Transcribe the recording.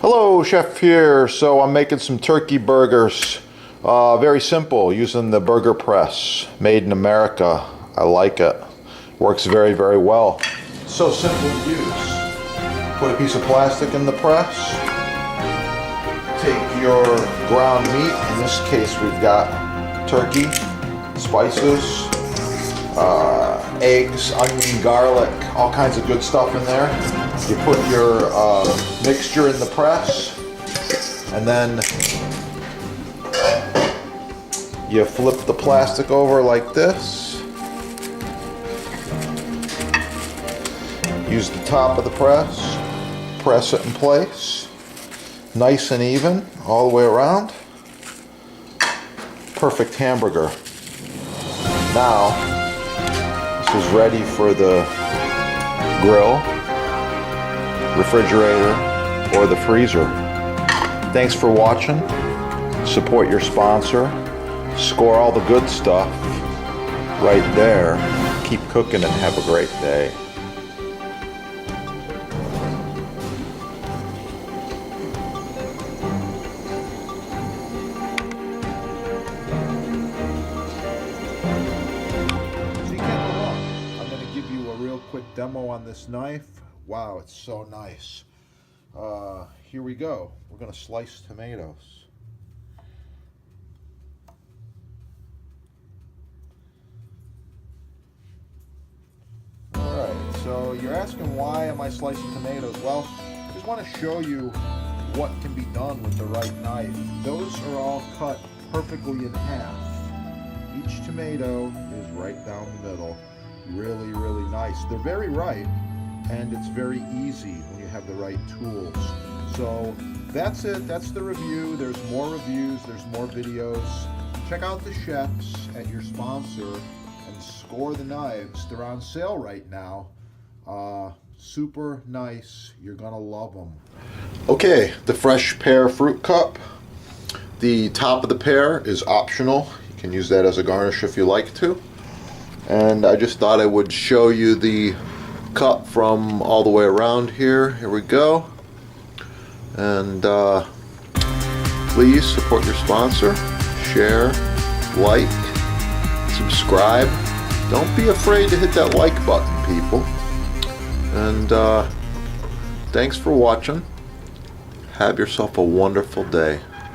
Hello, Chef here. So I'm making some turkey burgers. Very simple, using the burger press. Made in America. I like it. Works very, very well. So simple to use. Put a piece of plastic in the press. Take your ground meat. In this case, we've got turkey, spices, eggs, onion, garlic, all kinds of good stuff in there. You put your mixture in the press, and then you flip the plastic over like this. Use the top of the press it in place, nice and even all the way around. Perfect hamburger. Now, this is ready for the grill, refrigerator, or the freezer. Thanks for watching. Support your sponsor. Score all the good stuff right there. Keep cooking and have a great day. So you can't go wrong. I'm going to give you a real quick demo on this knife. Wow, it's so nice. Here we go. We're going to slice tomatoes. Alright, so you're asking why am I slicing tomatoes? Well, I just want to show you what can be done with the right knife. Those are all cut perfectly in half. Each tomato is right down the middle. Really, really nice. They're very ripe. And it's very easy when you have the right tools. So that's it. That's the review. There's more reviews. There's more videos. Check out the chefs at your sponsor and score the knives. They're on sale right now. Super nice. You're gonna love them. Okay, the fresh pear fruit cup. The top of the pear is optional. You can use that as a garnish if you like to. And I just thought I would show you the cut from all the way around here. Here we go. And please support your sponsor. Share, like, subscribe. Don't be afraid to hit that like button, people. And thanks for watching. Have yourself a wonderful day.